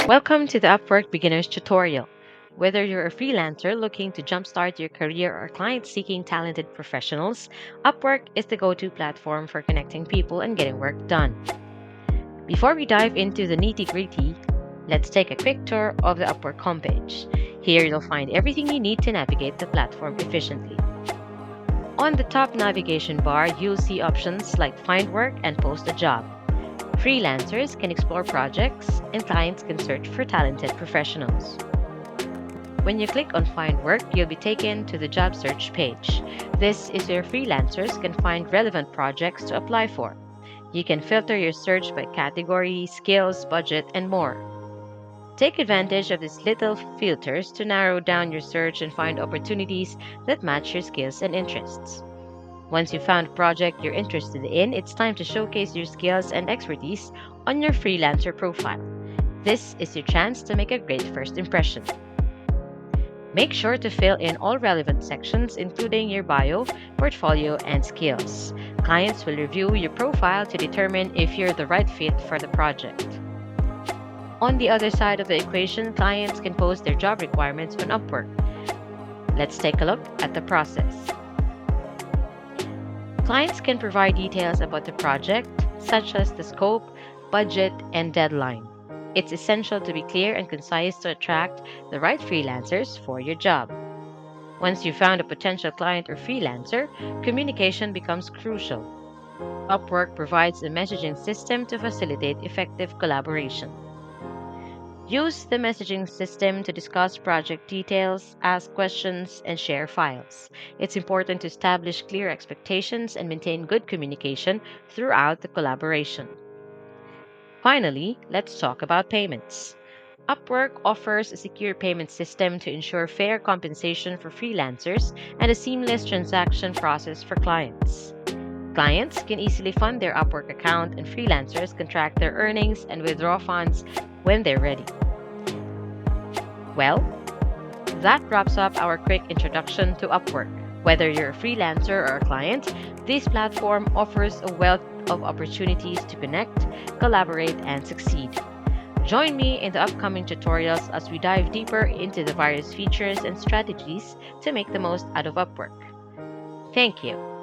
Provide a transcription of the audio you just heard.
Welcome to the Upwork Beginners Tutorial. Whether you're a freelancer looking to jumpstart your career or client seeking talented professionals, Upwork is the go to platform for connecting people and getting work done. Before we dive into the nitty gritty, let's take a quick tour of the Upwork homepage. Here you'll find everything you need to navigate the platform efficiently. On the top navigation bar, you'll see options like Find Work and Post a Job. Freelancers can explore projects, and clients can search for talented professionals. When you click on Find Work, you'll be taken to the job search page. This is where freelancers can find relevant projects to apply for. You can filter your search by category, skills, budget, and more. Take advantage of these little filters to narrow down your search and find opportunities that match your skills and interests. Once you've found a project you're interested in, it's time to showcase your skills and expertise on your freelancer profile. This is your chance to make a great first impression. Make sure to fill in all relevant sections, including your bio, portfolio, and skills. Clients will review your profile to determine if you're the right fit for the project. On the other side of the equation, clients can post their job requirements on Upwork. Let's take a look at the process. Clients can provide details about the project, such as the scope, budget, and deadline. It's essential to be clear and concise to attract the right freelancers for your job. Once you've found a potential client or freelancer, communication becomes crucial. Upwork provides a messaging system to facilitate effective collaboration. Use the messaging system to discuss project details, ask questions, and share files. It's important to establish clear expectations and maintain good communication throughout the collaboration. Finally, let's talk about payments. Upwork offers a secure payment system to ensure fair compensation for freelancers and a seamless transaction process for clients. Clients can easily fund their Upwork account, and freelancers can track their earnings and withdraw funds when they're ready. Well, that wraps up our quick introduction to Upwork. Whether you're a freelancer or a client, this platform offers a wealth of opportunities to connect, collaborate, and succeed. Join me in the upcoming tutorials as we dive deeper into the various features and strategies to make the most out of Upwork. Thank you.